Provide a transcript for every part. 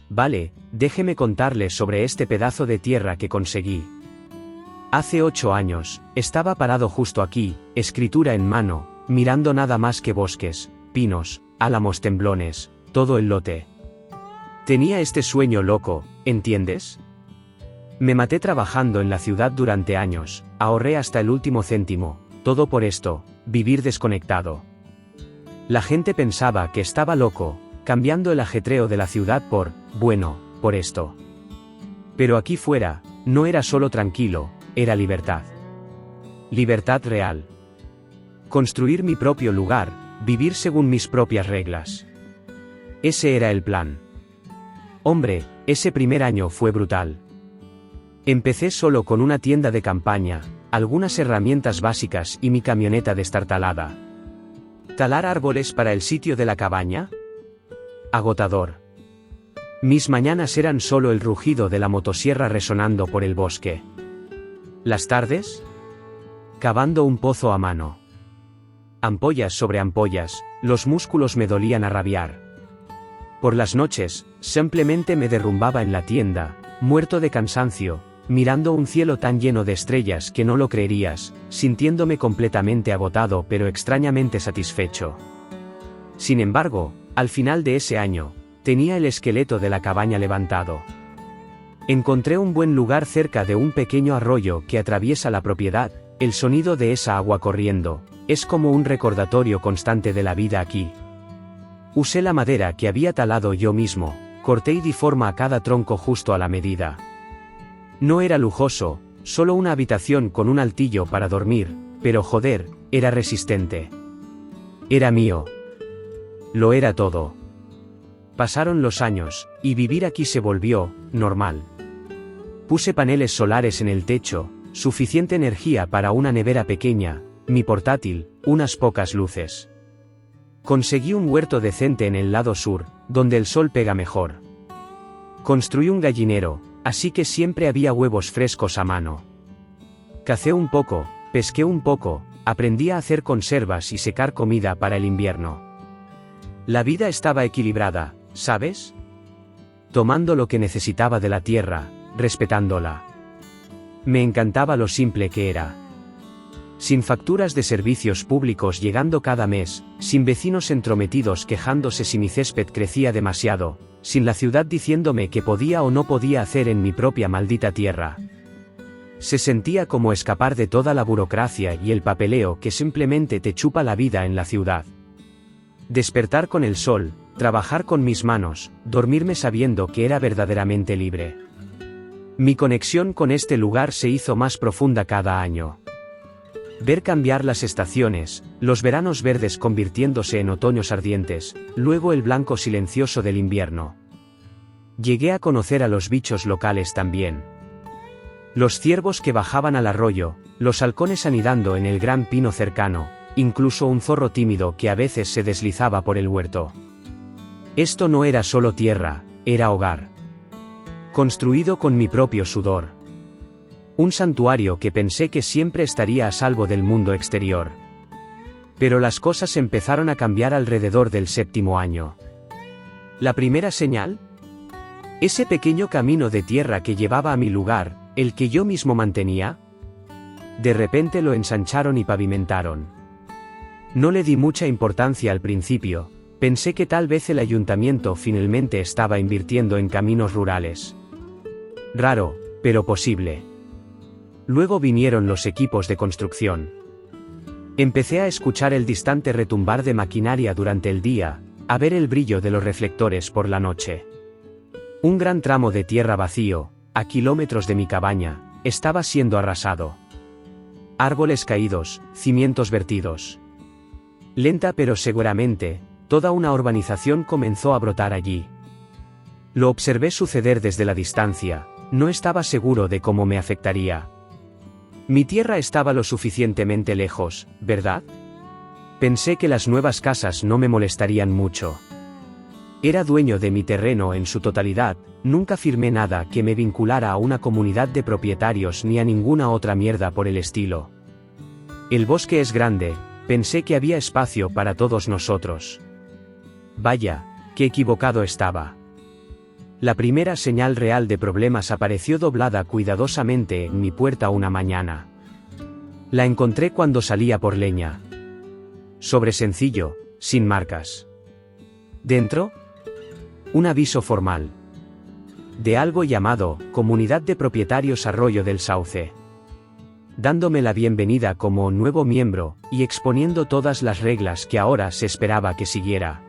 Vale, déjeme contarle sobre este pedazo de tierra que conseguí. Hace 8 años, estaba parado justo aquí, escritura en mano, mirando nada más que bosques, pinos, álamos temblones, todo el lote. Tenía este sueño loco, ¿entiendes? Me maté trabajando en la ciudad durante años, ahorré hasta el último céntimo, todo por esto, vivir desconectado. La gente pensaba que estaba loco, cambiando el ajetreo de la ciudad por esto. Pero aquí fuera, no era solo tranquilo, era libertad. Libertad real. Construir mi propio lugar, vivir según mis propias reglas. Ese era el plan. Hombre, ese primer año fue brutal. Empecé solo con una tienda de campaña, algunas herramientas básicas y mi camioneta destartalada. ¿Talar árboles para el sitio de la cabaña? Agotador. Mis mañanas eran solo el rugido de la motosierra resonando por el bosque. Las tardes, cavando un pozo a mano. Ampollas sobre ampollas, los músculos me dolían a rabiar. Por las noches, simplemente me derrumbaba en la tienda, muerto de cansancio, mirando un cielo tan lleno de estrellas que no lo creerías, sintiéndome completamente agotado pero extrañamente satisfecho. Sin embargo, al final de ese año, tenía el esqueleto de la cabaña levantado. Encontré un buen lugar cerca de un pequeño arroyo que atraviesa la propiedad, el sonido de esa agua corriendo, es como un recordatorio constante de la vida aquí. Usé la madera que había talado yo mismo, corté y di forma a cada tronco justo a la medida. No era lujoso, solo una habitación con un altillo para dormir, pero joder, era resistente. Era mío. Lo era todo. Pasaron los años, y vivir aquí se volvió normal. Puse paneles solares en el techo, suficiente energía para una nevera pequeña, mi portátil, unas pocas luces. Conseguí un huerto decente en el lado sur, donde el sol pega mejor. Construí un gallinero, así que siempre había huevos frescos a mano. Cacé un poco, pesqué un poco, aprendí a hacer conservas y secar comida para el invierno. La vida estaba equilibrada, ¿sabes? Tomando lo que necesitaba de la tierra, respetándola. Me encantaba lo simple que era. Sin facturas de servicios públicos llegando cada mes, sin vecinos entrometidos quejándose si mi césped crecía demasiado, sin la ciudad diciéndome qué podía o no podía hacer en mi propia maldita tierra. Se sentía como escapar de toda la burocracia y el papeleo que simplemente te chupa la vida en la ciudad. Despertar con el sol, trabajar con mis manos, dormirme sabiendo que era verdaderamente libre. Mi conexión con este lugar se hizo más profunda cada año. Ver cambiar las estaciones, los veranos verdes convirtiéndose en otoños ardientes, luego el blanco silencioso del invierno. Llegué a conocer a los bichos locales también. Los ciervos que bajaban al arroyo, los halcones anidando en el gran pino cercano, incluso un zorro tímido que a veces se deslizaba por el huerto. Esto no era solo tierra, era hogar. Construido con mi propio sudor. Un santuario que pensé que siempre estaría a salvo del mundo exterior. Pero las cosas empezaron a cambiar alrededor del 7º año. ¿La primera señal? Ese pequeño camino de tierra que llevaba a mi lugar, el que yo mismo mantenía. De repente lo ensancharon y pavimentaron. No le di mucha importancia al principio, pensé que tal vez el ayuntamiento finalmente estaba invirtiendo en caminos rurales. Raro, pero posible. Luego vinieron los equipos de construcción. Empecé a escuchar el distante retumbar de maquinaria durante el día, a ver el brillo de los reflectores por la noche. Un gran tramo de tierra vacío, a kilómetros de mi cabaña, estaba siendo arrasado. Árboles caídos, cimientos vertidos. Lenta pero seguramente, toda una urbanización comenzó a brotar allí. Lo observé suceder desde la distancia, no estaba seguro de cómo me afectaría. Mi tierra estaba lo suficientemente lejos, ¿verdad? Pensé que las nuevas casas no me molestarían mucho. Era dueño de mi terreno en su totalidad, nunca firmé nada que me vinculara a una comunidad de propietarios ni a ninguna otra mierda por el estilo. El bosque es grande, pensé que había espacio para todos nosotros. Vaya, qué equivocado estaba. La primera señal real de problemas apareció doblada cuidadosamente en mi puerta una mañana. La encontré cuando salía por leña. Sobre sencillo, sin marcas. Dentro, un aviso formal. De algo llamado Comunidad de Propietarios Arroyo del Sauce. Dándome la bienvenida como nuevo miembro, y exponiendo todas las reglas que ahora se esperaba que siguiera.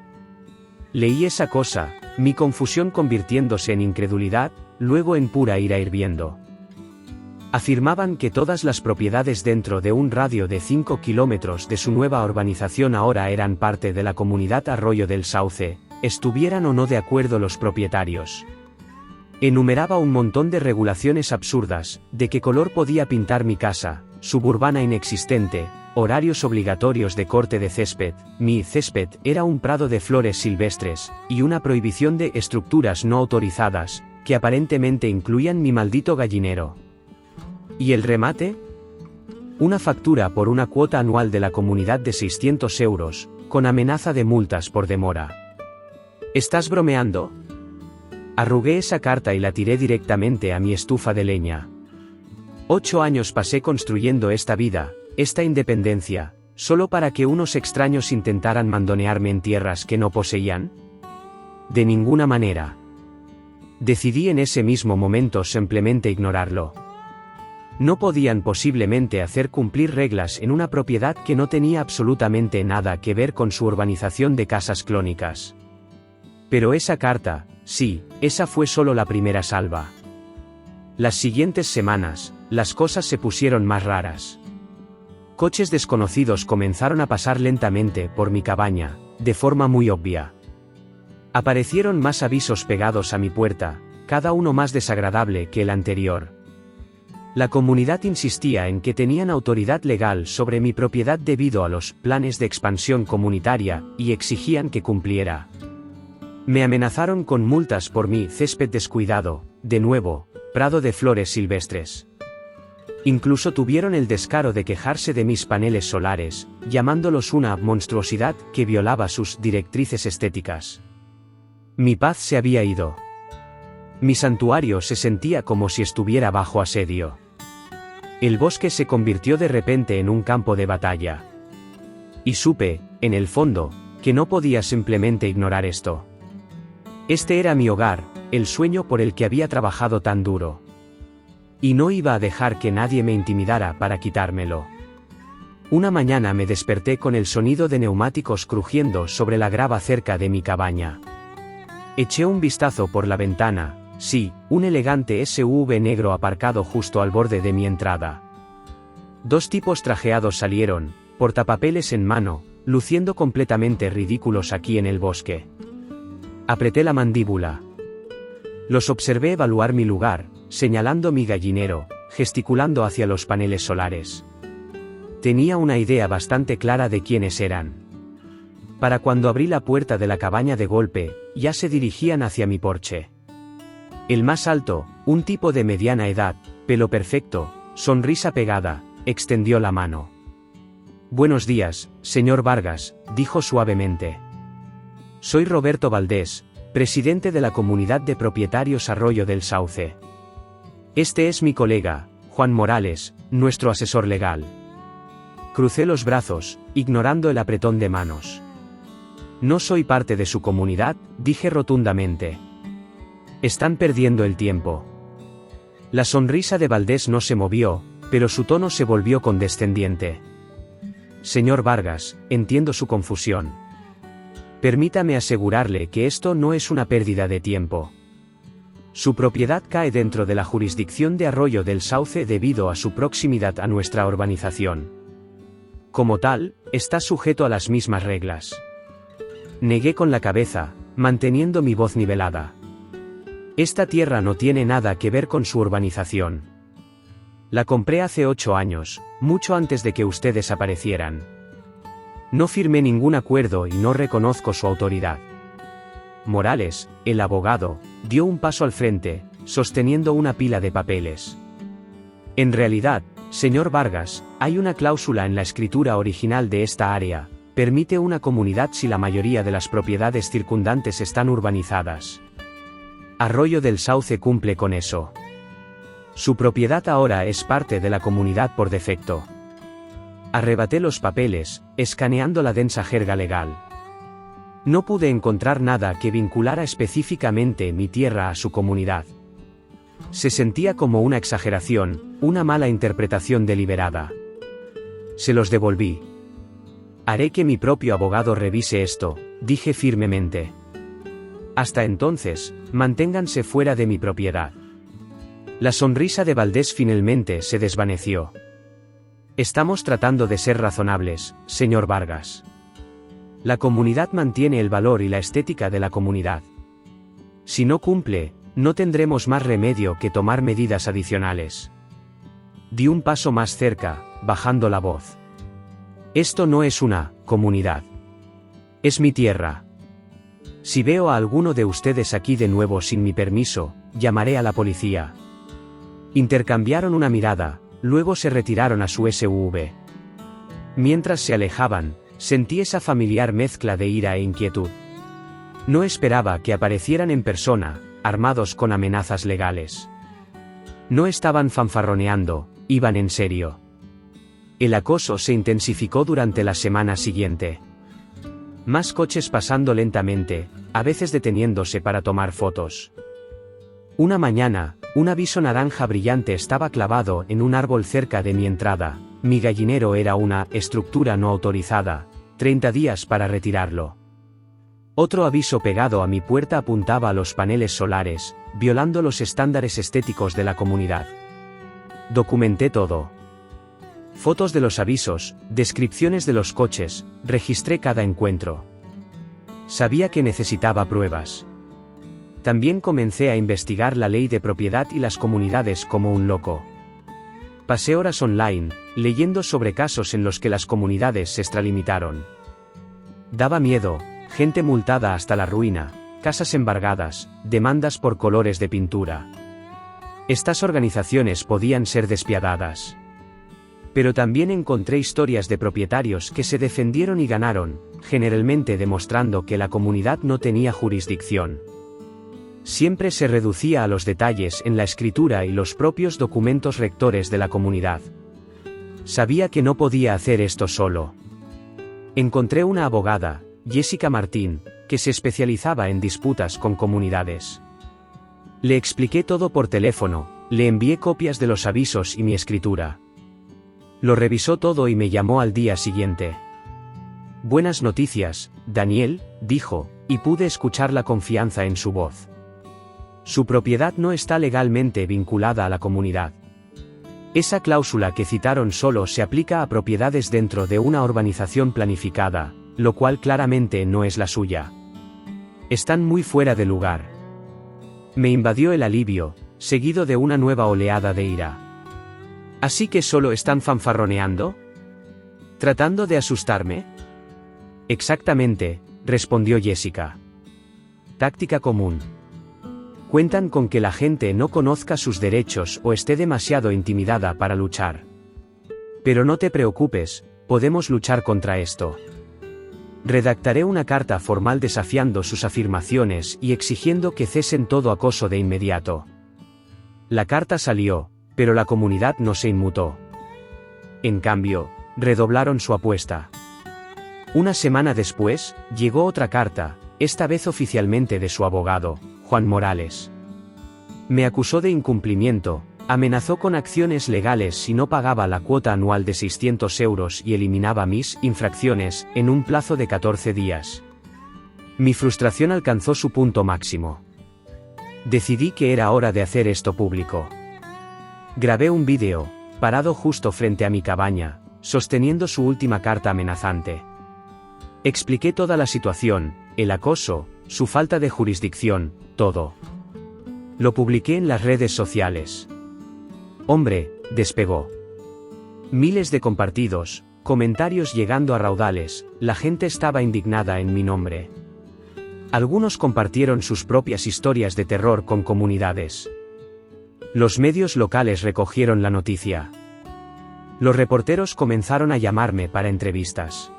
Leí esa cosa, mi confusión convirtiéndose en incredulidad, luego en pura ira hirviendo. Afirmaban que todas las propiedades dentro de un radio de 5 kilómetros de su nueva urbanización ahora eran parte de la comunidad Arroyo del Sauce, estuvieran o no de acuerdo los propietarios. Enumeraba un montón de regulaciones absurdas, de qué color podía pintar mi casa, suburbana inexistente, horarios obligatorios de corte de césped, mi césped era un prado de flores silvestres, y una prohibición de estructuras no autorizadas, que aparentemente incluían mi maldito gallinero. ¿Y el remate? Una factura por una cuota anual de la comunidad de 600 euros, con amenaza de multas por demora. ¿Estás bromeando? Arrugué esa carta y la tiré directamente a mi estufa de leña. 8 años pasé construyendo esta vida, esta independencia, solo para que unos extraños intentaran mandonearme en tierras que no poseían. De ninguna manera. Decidí en ese mismo momento simplemente ignorarlo. No podían posiblemente hacer cumplir reglas en una propiedad que no tenía absolutamente nada que ver con su urbanización de casas clónicas. Pero esa carta, sí, esa fue solo la primera salva. Las siguientes semanas, las cosas se pusieron más raras. Coches desconocidos comenzaron a pasar lentamente por mi cabaña, de forma muy obvia. Aparecieron más avisos pegados a mi puerta, cada uno más desagradable que el anterior. La comunidad insistía en que tenían autoridad legal sobre mi propiedad debido a los planes de expansión comunitaria, y exigían que cumpliera. Me amenazaron con multas por mi césped descuidado, de nuevo, prado de flores silvestres. Incluso tuvieron el descaro de quejarse de mis paneles solares, llamándolos una monstruosidad que violaba sus directrices estéticas. Mi paz se había ido. Mi santuario se sentía como si estuviera bajo asedio. El bosque se convirtió de repente en un campo de batalla. Y supe, en el fondo, que no podía simplemente ignorar esto. Este era mi hogar, el sueño por el que había trabajado tan duro. Y no iba a dejar que nadie me intimidara para quitármelo. Una mañana me desperté con el sonido de neumáticos crujiendo sobre la grava cerca de mi cabaña. Eché un vistazo por la ventana, sí, un elegante SUV negro aparcado justo al borde de mi entrada. 2 tipos trajeados salieron, portapapeles en mano, luciendo completamente ridículos aquí en el bosque. Apreté la mandíbula. Los observé evaluar mi lugar, señalando mi gallinero, gesticulando hacia los paneles solares. Tenía una idea bastante clara de quiénes eran. Para cuando abrí la puerta de la cabaña de golpe, ya se dirigían hacia mi porche. El más alto, un tipo de mediana edad, pelo perfecto, sonrisa pegada, extendió la mano. «Buenos días, señor Vargas», dijo suavemente. «Soy Roberto Valdés, presidente de la Comunidad de Propietarios Arroyo del Sauce. Este es mi colega, Juan Morales, nuestro asesor legal». Crucé los brazos, ignorando el apretón de manos. «No soy parte de su comunidad», dije rotundamente. «Están perdiendo el tiempo». La sonrisa de Valdés no se movió, pero su tono se volvió condescendiente. «Señor Vargas, entiendo su confusión. Permítame asegurarle que esto no es una pérdida de tiempo. Su propiedad cae dentro de la jurisdicción de Arroyo del Sauce debido a su proximidad a nuestra urbanización. Como tal, está sujeto a las mismas reglas». Negué con la cabeza, manteniendo mi voz nivelada. «Esta tierra no tiene nada que ver con su urbanización. La compré hace 8 años, mucho antes de que ustedes aparecieran. No firmé ningún acuerdo y no reconozco su autoridad». Morales, el abogado, dio un paso al frente, sosteniendo una pila de papeles. «En realidad, señor Vargas, hay una cláusula en la escritura original de esta área. Permite una comunidad si la mayoría de las propiedades circundantes están urbanizadas. Arroyo del Sauce cumple con eso. Su propiedad ahora es parte de la comunidad por defecto. Arrebaté los papeles, escaneando la densa jerga legal. No pude encontrar nada que vinculara específicamente mi tierra a su comunidad. Se sentía como una exageración, una mala interpretación deliberada. Se los devolví. Haré que mi propio abogado revise esto, dije firmemente. Hasta entonces, manténganse fuera de mi propiedad. La sonrisa de Valdés finalmente se desvaneció. Estamos tratando de ser razonables, señor Vargas. La comunidad mantiene el valor y la estética de la comunidad. Si no cumple, no tendremos más remedio que tomar medidas adicionales. Di un paso más cerca, bajando la voz. Esto no es una comunidad. Es mi tierra. Si veo a alguno de ustedes aquí de nuevo sin mi permiso, llamaré a la policía. Intercambiaron una mirada, luego se retiraron a su SUV. Mientras se alejaban, sentí esa familiar mezcla de ira e inquietud. No esperaba que aparecieran en persona, armados con amenazas legales. No estaban fanfarroneando, iban en serio. El acoso se intensificó durante la semana siguiente. Más coches pasando lentamente, a veces deteniéndose para tomar fotos. Una mañana, un aviso naranja brillante estaba clavado en un árbol cerca de mi entrada. Mi gallinero era una estructura no autorizada, 30 días para retirarlo. Otro aviso pegado a mi puerta apuntaba a los paneles solares, violando los estándares estéticos de la comunidad. Documenté todo. Fotos de los avisos, descripciones de los coches, registré cada encuentro. Sabía que necesitaba pruebas. También comencé a investigar la ley de propiedad y las comunidades como un loco. Pasé horas online, leyendo sobre casos en los que las comunidades se extralimitaron. Daba miedo, gente multada hasta la ruina, casas embargadas, demandas por colores de pintura. Estas organizaciones podían ser despiadadas. Pero también encontré historias de propietarios que se defendieron y ganaron, generalmente demostrando que la comunidad no tenía jurisdicción. Siempre se reducía a los detalles en la escritura y los propios documentos rectores de la comunidad. Sabía que no podía hacer esto solo. Encontré una abogada, Jessica Martín, que se especializaba en disputas con comunidades. Le expliqué todo por teléfono, le envié copias de los avisos y mi escritura. Lo revisó todo y me llamó al día siguiente. Buenas noticias, Daniel, dijo, y pude escuchar la confianza en su voz. Su propiedad no está legalmente vinculada a la comunidad. Esa cláusula que citaron solo se aplica a propiedades dentro de una urbanización planificada, lo cual claramente no es la suya. Están muy fuera de lugar. Me invadió el alivio, seguido de una nueva oleada de ira. ¿Así que solo están fanfarroneando? ¿Tratando de asustarme? Exactamente, respondió Jessica. Táctica común. Cuentan con que la gente no conozca sus derechos o esté demasiado intimidada para luchar. Pero no te preocupes, podemos luchar contra esto. Redactaré una carta formal desafiando sus afirmaciones y exigiendo que cesen todo acoso de inmediato. La carta salió, pero la comunidad no se inmutó. En cambio, redoblaron su apuesta. Una semana después, llegó otra carta, esta vez oficialmente de su abogado, Juan Morales. Me acusó de incumplimiento, amenazó con acciones legales si no pagaba la cuota anual de 600 euros y eliminaba mis infracciones en un plazo de 14 días. Mi frustración alcanzó su punto máximo. Decidí que era hora de hacer esto público. Grabé un vídeo, parado justo frente a mi cabaña, sosteniendo su última carta amenazante. Expliqué toda la situación, el acoso, su falta de jurisdicción, todo. Lo publiqué en las redes sociales. Hombre, despegó. Miles de compartidos, comentarios llegando a raudales, la gente estaba indignada en mi nombre. Algunos compartieron sus propias historias de terror con comunidades. Los medios locales recogieron la noticia. Los reporteros comenzaron a llamarme para entrevistas.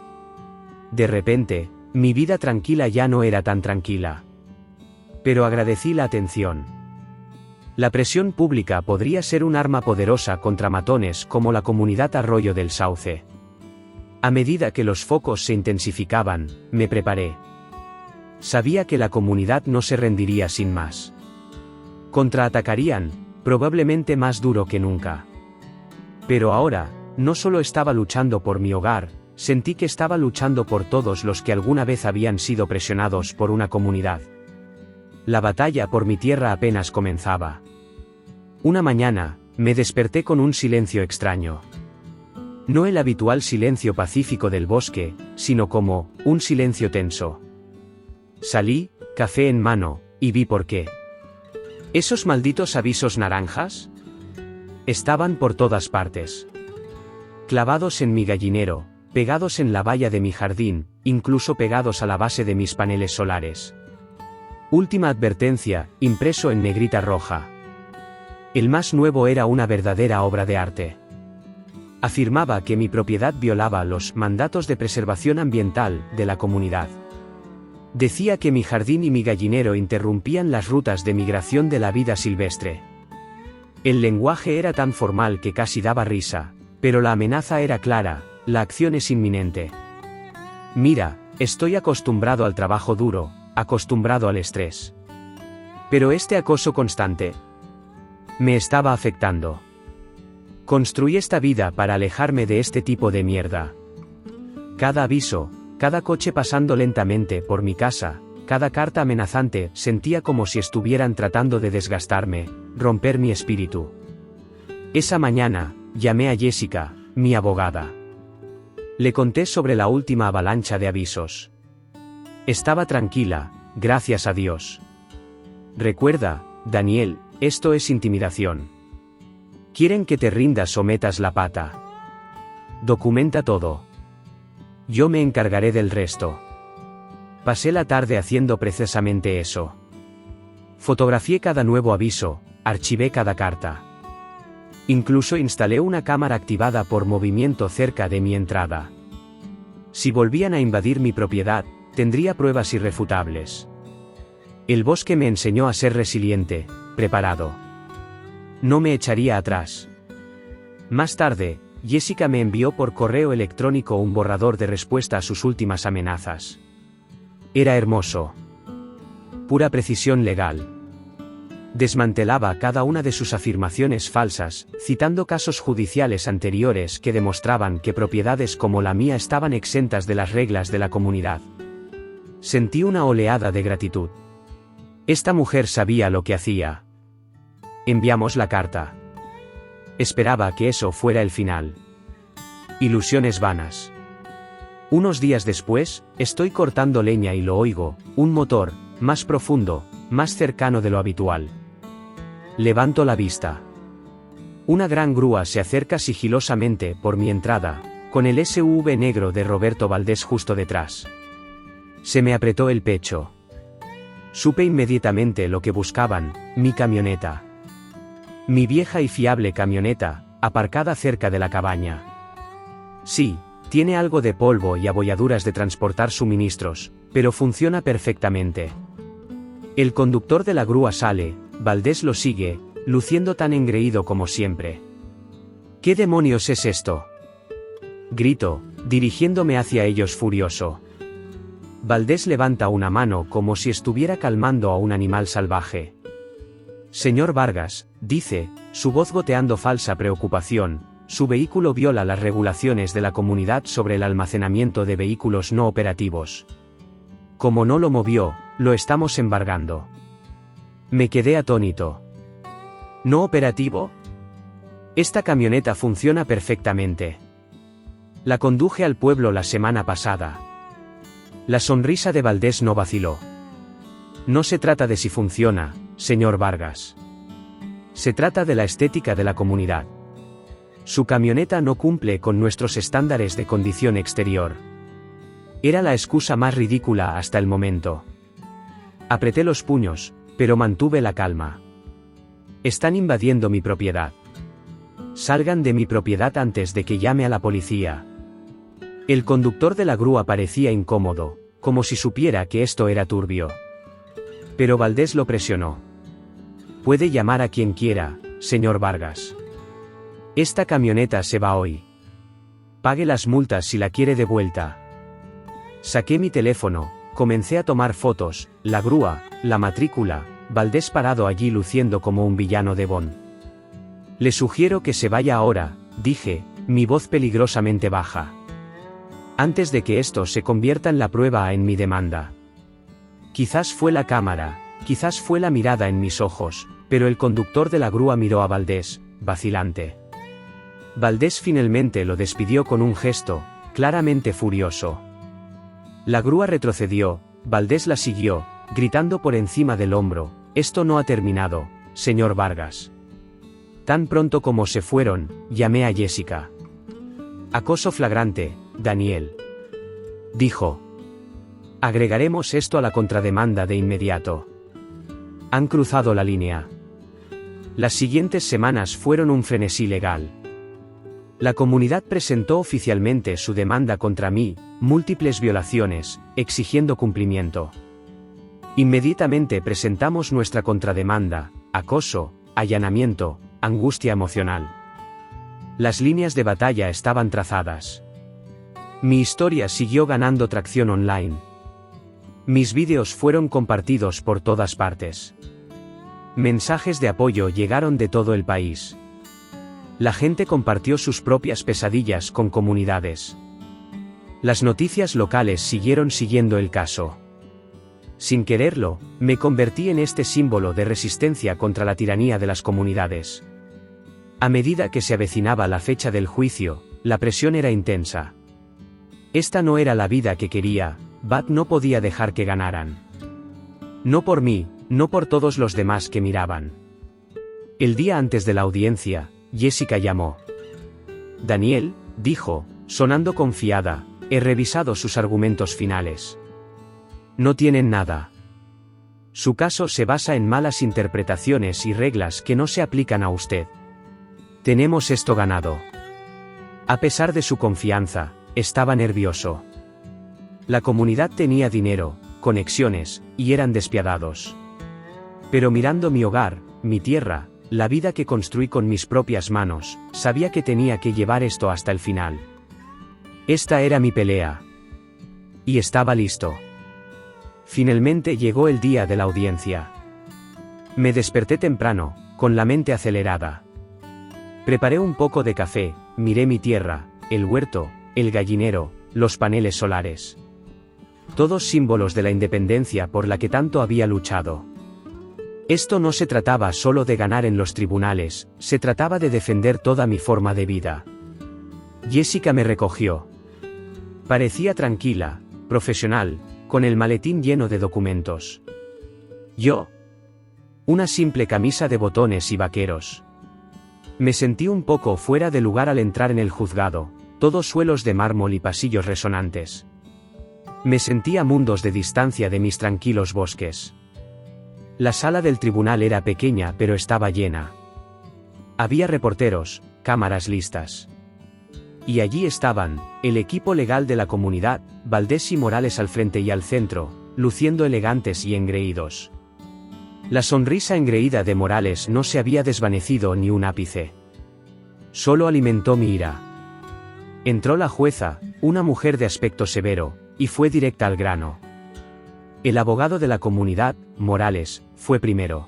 De repente, mi vida tranquila ya no era tan tranquila. Pero agradecí la atención. La presión pública podría ser un arma poderosa contra matones como la comunidad Arroyo del Sauce. A medida que los focos se intensificaban, me preparé. Sabía que la comunidad no se rendiría sin más. Contraatacarían, probablemente más duro que nunca. Pero ahora, no solo estaba luchando por mi hogar, sentí que estaba luchando por todos los que alguna vez habían sido presionados por una comunidad. La batalla por mi tierra apenas comenzaba. Una mañana, me desperté con un silencio extraño. No el habitual silencio pacífico del bosque, sino como un silencio tenso. Salí, café en mano, y vi por qué. ¿Esos malditos avisos naranjas? Estaban por todas partes. Clavados en mi gallinero, pegados en la valla de mi jardín, incluso pegados a la base de mis paneles solares. Última advertencia, impreso en negrita roja. El más nuevo era una verdadera obra de arte. Afirmaba que mi propiedad violaba los mandatos de preservación ambiental de la comunidad. Decía que mi jardín y mi gallinero interrumpían las rutas de migración de la vida silvestre. El lenguaje era tan formal que casi daba risa, pero la amenaza era clara, la acción es inminente. Mira, estoy acostumbrado al trabajo duro, acostumbrado al estrés. Pero este acoso constante me estaba afectando. Construí esta vida para alejarme de este tipo de mierda. Cada aviso, cada coche pasando lentamente por mi casa, cada carta amenazante, sentía como si estuvieran tratando de desgastarme, romper mi espíritu. Esa mañana, llamé a Jessica, mi abogada. Le conté sobre la última avalancha de avisos. Estaba tranquila, gracias a Dios. Recuerda, Daniel, esto es intimidación. Quieren que te rindas o metas la pata. Documenta todo. Yo me encargaré del resto. Pasé la tarde haciendo precisamente eso. Fotografié cada nuevo aviso, archivé cada carta. Incluso instalé una cámara activada por movimiento cerca de mi entrada. Si volvían a invadir mi propiedad, tendría pruebas irrefutables. El bosque me enseñó a ser resiliente, preparado. No me echaría atrás. Más tarde, Jessica me envió por correo electrónico un borrador de respuesta a sus últimas amenazas. Era hermoso. Pura precisión legal. Desmantelaba cada una de sus afirmaciones falsas, citando casos judiciales anteriores que demostraban que propiedades como la mía estaban exentas de las reglas de la comunidad. Sentí una oleada de gratitud. Esta mujer sabía lo que hacía. Enviamos la carta. Esperaba que eso fuera el final. Ilusiones vanas. Unos días después, estoy cortando leña y lo oigo, un motor, más profundo, más cercano de lo habitual. Levanto la vista. Una gran grúa se acerca sigilosamente por mi entrada, con el SUV negro de Roberto Valdés justo detrás. Se me apretó el pecho. Supe inmediatamente lo que buscaban, mi camioneta. Mi vieja y fiable camioneta, aparcada cerca de la cabaña. Sí, tiene algo de polvo y abolladuras de transportar suministros, pero funciona perfectamente. El conductor de la grúa sale, Valdés lo sigue, luciendo tan engreído como siempre. ¿Qué demonios es esto? Grito, dirigiéndome hacia ellos furioso. Valdés levanta una mano como si estuviera calmando a un animal salvaje. Señor Vargas, dice, su voz goteando falsa preocupación, su vehículo viola las regulaciones de la comunidad sobre el almacenamiento de vehículos no operativos. Como no lo movió, lo estamos embargando. Me quedé atónito. ¿No operativo? Esta camioneta funciona perfectamente. La conduje al pueblo la semana pasada. La sonrisa de Valdés no vaciló. No se trata de si funciona, señor Vargas. Se trata de la estética de la comunidad. Su camioneta no cumple con nuestros estándares de condición exterior. Era la excusa más ridícula hasta el momento. Apreté los puños, pero mantuve la calma. Están invadiendo mi propiedad. Salgan de mi propiedad antes de que llame a la policía. El conductor de la grúa parecía incómodo, como si supiera que esto era turbio. Pero Valdés lo presionó. Puede llamar a quien quiera, señor Vargas. Esta camioneta se va hoy. Pague las multas si la quiere de vuelta. Saqué mi teléfono, comencé a tomar fotos, la grúa, la matrícula, Valdés parado allí luciendo como un villano de Bond. Le sugiero que se vaya ahora, dije, mi voz peligrosamente baja. Antes de que esto se convierta en la prueba en mi demanda. Quizás fue la cámara, quizás fue la mirada en mis ojos, pero el conductor de la grúa miró a Valdés, vacilante. Valdés finalmente lo despidió con un gesto, claramente furioso. La grúa retrocedió, Valdés la siguió, gritando por encima del hombro, esto no ha terminado, señor Vargas. Tan pronto como se fueron, llamé a Jessica. Acoso flagrante, Daniel. Dijo. Agregaremos esto a la contrademanda de inmediato. Han cruzado la línea. Las siguientes semanas fueron un frenesí legal. La comunidad presentó oficialmente su demanda contra mí, múltiples violaciones, exigiendo cumplimiento. Inmediatamente presentamos nuestra contrademanda, acoso, allanamiento, angustia emocional. Las líneas de batalla estaban trazadas. Mi historia siguió ganando tracción online. Mis vídeos fueron compartidos por todas partes. Mensajes de apoyo llegaron de todo el país. La gente compartió sus propias pesadillas con comunidades. Las noticias locales siguieron siguiendo el caso. Sin quererlo, me convertí en este símbolo de resistencia contra la tiranía de las comunidades. A medida que se avecinaba la fecha del juicio, la presión era intensa. Esta no era la vida que quería, Bat no podía dejar que ganaran. No por mí, no por todos los demás que miraban. El día antes de la audiencia, Jessica llamó. Daniel, dijo, sonando confiada, he revisado sus argumentos finales. No tienen nada. Su caso se basa en malas interpretaciones y reglas que no se aplican a usted. Tenemos esto ganado. A pesar de su confianza, estaba nervioso. La comunidad tenía dinero, conexiones, y eran despiadados. Pero mirando mi hogar, mi tierra, la vida que construí con mis propias manos, sabía que tenía que llevar esto hasta el final. Esta era mi pelea. Y estaba listo. Finalmente llegó el día de la audiencia. Me desperté temprano, con la mente acelerada. Preparé un poco de café, miré mi tierra, el huerto, el gallinero, los paneles solares. Todos símbolos de la independencia por la que tanto había luchado. Esto no se trataba solo de ganar en los tribunales, se trataba de defender toda mi forma de vida. Jessica me recogió. Parecía tranquila, profesional, con el maletín lleno de documentos. Yo. Una simple camisa de botones y vaqueros. Me sentí un poco fuera de lugar al entrar en el juzgado, todos suelos de mármol y pasillos resonantes. Me sentí a mundos de distancia de mis tranquilos bosques. La sala del tribunal era pequeña pero estaba llena. Había reporteros, cámaras listas. Y allí estaban, el equipo legal de la comunidad, Valdés y Morales al frente y al centro, luciendo elegantes y engreídos. La sonrisa engreída de Morales no se había desvanecido ni un ápice. Solo alimentó mi ira. Entró la jueza, una mujer de aspecto severo, y fue directa al grano. El abogado de la comunidad, Morales, fue primero.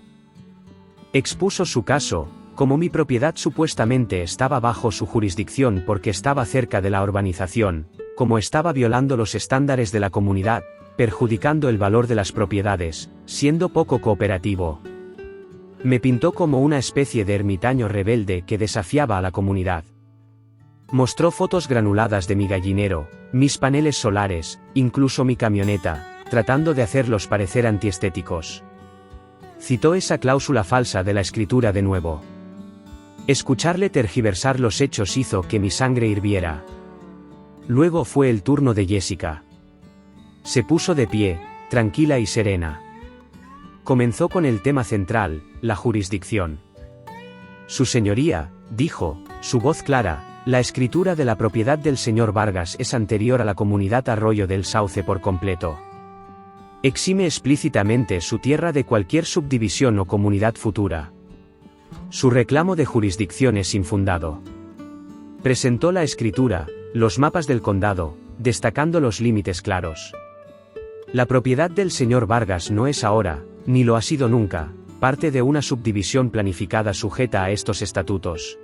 Expuso su caso, como mi propiedad supuestamente estaba bajo su jurisdicción porque estaba cerca de la urbanización, como estaba violando los estándares de la comunidad, perjudicando el valor de las propiedades, siendo poco cooperativo. Me pintó como una especie de ermitaño rebelde que desafiaba a la comunidad. Mostró fotos granuladas de mi gallinero, mis paneles solares, incluso mi camioneta, tratando de hacerlos parecer antiestéticos. Citó esa cláusula falsa de la escritura de nuevo. Escucharle tergiversar los hechos hizo que mi sangre hirviera. Luego fue el turno de Jessica. Se puso de pie, tranquila y serena. Comenzó con el tema central, la jurisdicción. Su señoría, dijo, su voz clara, la escritura de la propiedad del señor Vargas es anterior a la comunidad Arroyo del Sauce por completo. Exime explícitamente su tierra de cualquier subdivisión o comunidad futura. Su reclamo de jurisdicción es infundado. Presentó la escritura, los mapas del condado, destacando los límites claros. La propiedad del señor Vargas no es ahora, ni lo ha sido nunca, parte de una subdivisión planificada sujeta a estos estatutos.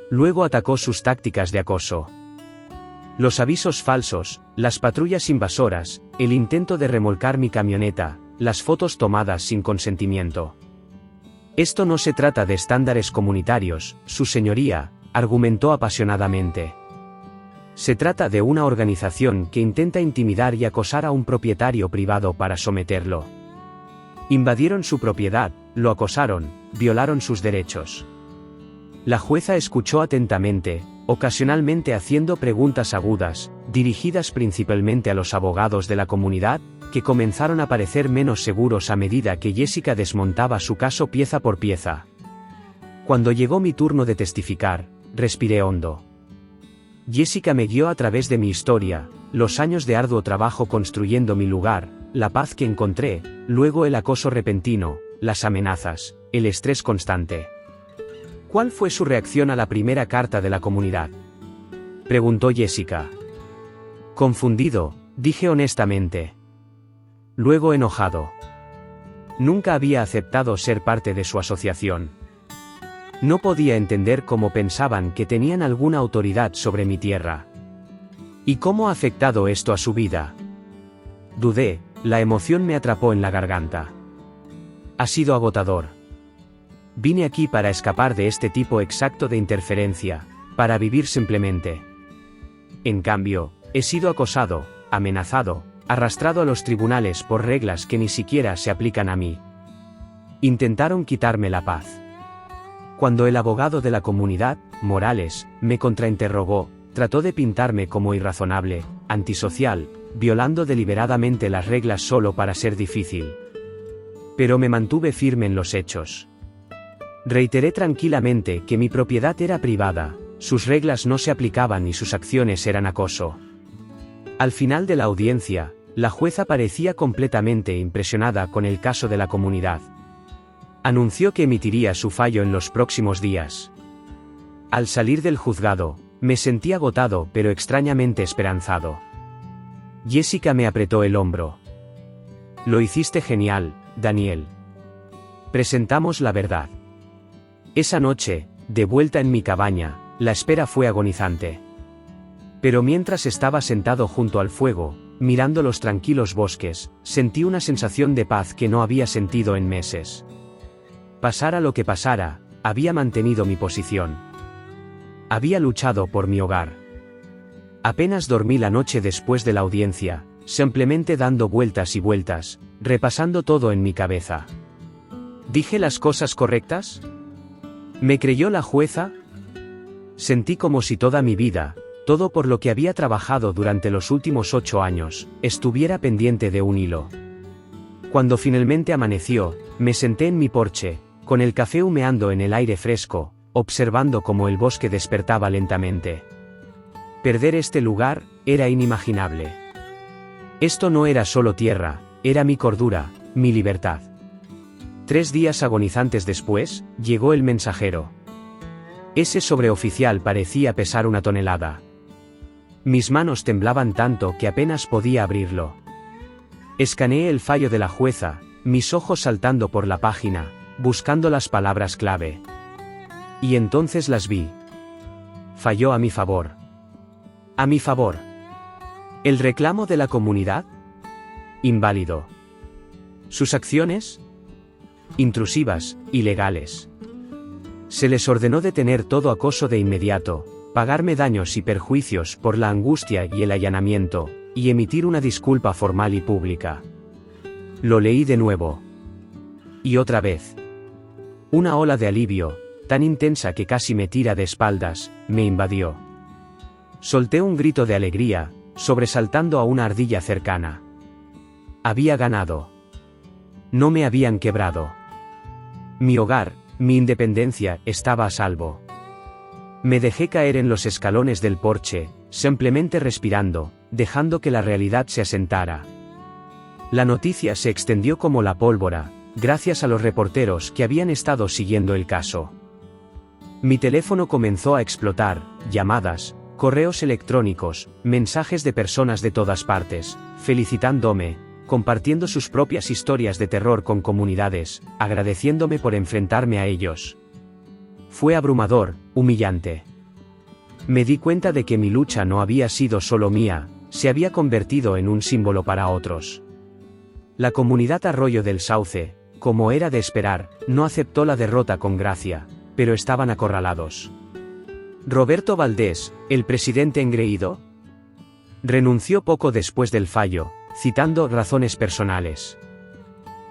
Luego atacó sus tácticas de acoso. Los avisos falsos, las patrullas invasoras, el intento de remolcar mi camioneta, las fotos tomadas sin consentimiento. Esto no se trata de estándares comunitarios, su señoría, argumentó apasionadamente. Se trata de una organización que intenta intimidar y acosar a un propietario privado para someterlo. Invadieron su propiedad, lo acosaron, violaron sus derechos. La jueza escuchó atentamente, ocasionalmente haciendo preguntas agudas, dirigidas principalmente a los abogados de la comunidad, que comenzaron a parecer menos seguros a medida que Jessica desmontaba su caso pieza por pieza. Cuando llegó mi turno de testificar, respiré hondo. Jessica me guió a través de mi historia, los años de arduo trabajo construyendo mi lugar, la paz que encontré, luego el acoso repentino, las amenazas, el estrés constante. ¿Cuál fue su reacción a la primera carta de la comunidad?, preguntó Jessica. Confundido, dije honestamente. Luego enojado. Nunca había aceptado ser parte de su asociación. No podía entender cómo pensaban que tenían alguna autoridad sobre mi tierra. ¿Y cómo ha afectado esto a su vida? Dudé, la emoción me atrapó en la garganta. Ha sido agotador. Vine aquí para escapar de este tipo exacto de interferencia, para vivir simplemente. En cambio, he sido acosado, amenazado, arrastrado a los tribunales por reglas que ni siquiera se aplican a mí. Intentaron quitarme la paz. Cuando el abogado de la comunidad, Morales, me contrainterrogó, trató de pintarme como irrazonable, antisocial, violando deliberadamente las reglas solo para ser difícil. Pero me mantuve firme en los hechos. Reiteré tranquilamente que mi propiedad era privada, sus reglas no se aplicaban y sus acciones eran acoso. Al final de la audiencia, la jueza parecía completamente impresionada con el caso de la comunidad. Anunció que emitiría su fallo en los próximos días. Al salir del juzgado, me sentí agotado pero extrañamente esperanzado. Jessica me apretó el hombro. Lo hiciste genial, Daniel. Presentamos la verdad. Esa noche, de vuelta en mi cabaña, la espera fue agonizante. Pero mientras estaba sentado junto al fuego, mirando los tranquilos bosques, sentí una sensación de paz que no había sentido en meses. Pasara lo que pasara, había mantenido mi posición. Había luchado por mi hogar. Apenas dormí la noche después de la audiencia, simplemente dando vueltas y vueltas, repasando todo en mi cabeza. ¿Dije las cosas correctas? ¿Me creyó la jueza? Sentí como si toda mi vida, todo por lo que había trabajado durante los últimos 8 años, estuviera pendiente de un hilo. Cuando finalmente amaneció, me senté en mi porche, con el café humeando en el aire fresco, observando cómo el bosque despertaba lentamente. Perder este lugar era inimaginable. Esto no era solo tierra, era mi cordura, mi libertad. 3 días agonizantes después, llegó el mensajero. Ese sobreoficial parecía pesar 1 tonelada. Mis manos temblaban tanto que apenas podía abrirlo. Escaneé el fallo de la jueza, mis ojos saltando por la página, buscando las palabras clave. Y entonces las vi. Falló a mi favor. A mi favor. ¿El reclamo de la comunidad? Inválido. ¿Sus acciones? Intrusivas, ilegales. Se les ordenó detener todo acoso de inmediato, pagarme daños y perjuicios por la angustia y el allanamiento, y emitir una disculpa formal y pública. Lo leí de nuevo. Y otra vez. Una ola de alivio, tan intensa que casi me tira de espaldas, me invadió. Solté un grito de alegría, sobresaltando a una ardilla cercana. Había ganado. No me habían quebrado. Mi hogar, mi independencia, estaba a salvo. Me dejé caer en los escalones del porche, simplemente respirando, dejando que la realidad se asentara. La noticia se extendió como la pólvora, gracias a los reporteros que habían estado siguiendo el caso. Mi teléfono comenzó a explotar, llamadas, correos electrónicos, mensajes de personas de todas partes, felicitándome, compartiendo sus propias historias de terror con comunidades, agradeciéndome por enfrentarme a ellos. Fue abrumador, humillante. Me di cuenta de que mi lucha no había sido solo mía, se había convertido en un símbolo para otros. La comunidad Arroyo del Sauce, como era de esperar, no aceptó la derrota con gracia, pero estaban acorralados. Roberto Valdés, el presidente engreído, renunció poco después del fallo, citando razones personales.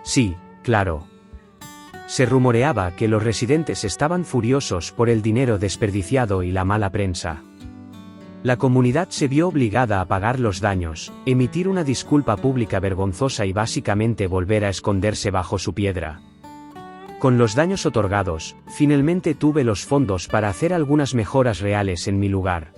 Sí, claro. Se rumoreaba que los residentes estaban furiosos por el dinero desperdiciado y la mala prensa. La comunidad se vio obligada a pagar los daños, emitir una disculpa pública vergonzosa y básicamente volver a esconderse bajo su piedra. Con los daños otorgados, finalmente tuve los fondos para hacer algunas mejoras reales en mi lugar.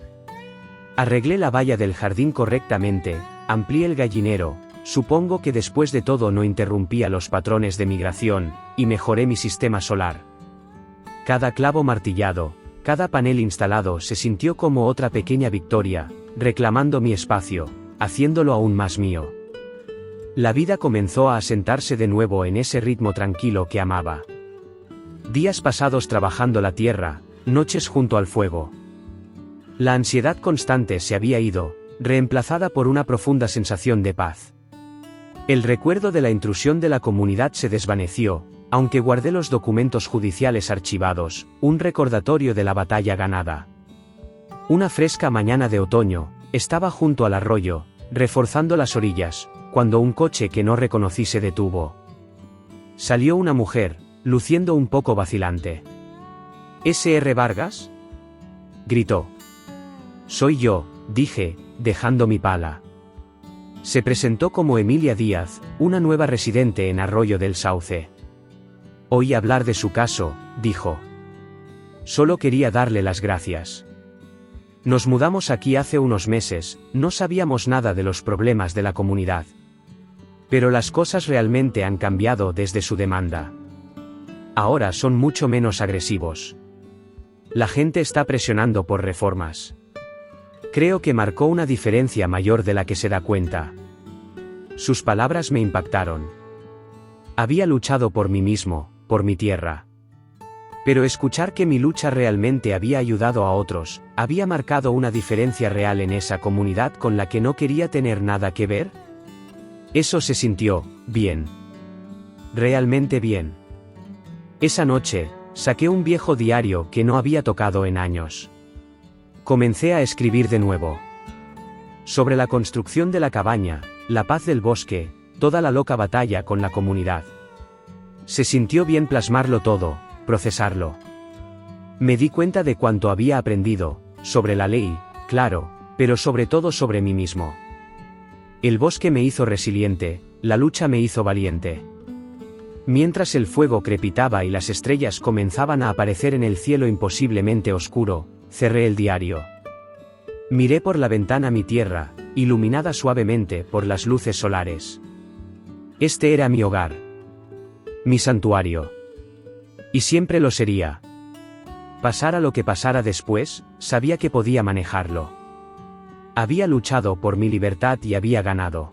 Arreglé la valla del jardín correctamente, amplié el gallinero, supongo que después de todo no interrumpía los patrones de migración, y mejoré mi sistema solar. Cada clavo martillado, cada panel instalado se sintió como otra pequeña victoria, reclamando mi espacio, haciéndolo aún más mío. La vida comenzó a asentarse de nuevo en ese ritmo tranquilo que amaba. Días pasados trabajando la tierra, noches junto al fuego. La ansiedad constante se había ido, reemplazada por una profunda sensación de paz. El recuerdo de la intrusión de la comunidad se desvaneció, aunque guardé los documentos judiciales archivados, un recordatorio de la batalla ganada. Una fresca mañana de otoño, estaba junto al arroyo, reforzando las orillas, cuando un coche que no reconocí se detuvo. Salió una mujer, luciendo un poco vacilante. ¿S.R. Vargas?, gritó. Soy yo, dije, dejando mi pala. Se presentó como Emilia Díaz, una nueva residente en Arroyo del Sauce. Oí hablar de su caso, dijo. Solo quería darle las gracias. Nos mudamos aquí hace unos meses, no sabíamos nada de los problemas de la comunidad. Pero las cosas realmente han cambiado desde su demanda. Ahora son mucho menos agresivos. La gente está presionando por reformas. Creo que marcó una diferencia mayor de la que se da cuenta. Sus palabras me impactaron. Había luchado por mí mismo, por mi tierra. Pero escuchar que mi lucha realmente había ayudado a otros, había marcado una diferencia real en esa comunidad con la que no quería tener nada que ver. Eso se sintió bien. Realmente bien. Esa noche, saqué un viejo diario que no había tocado en años. Comencé a escribir de nuevo. Sobre la construcción de la cabaña, la paz del bosque, toda la loca batalla con la comunidad. Se sintió bien plasmarlo todo, procesarlo. Me di cuenta de cuánto había aprendido, sobre la ley, claro, pero sobre todo sobre mí mismo. El bosque me hizo resiliente, la lucha me hizo valiente. Mientras el fuego crepitaba y las estrellas comenzaban a aparecer en el cielo imposiblemente oscuro, cerré el diario. Miré por la ventana mi tierra, iluminada suavemente por las luces solares. Este era mi hogar. Mi santuario. Y siempre lo sería. Pasara lo que pasara después, sabía que podía manejarlo. Había luchado por mi libertad y había ganado.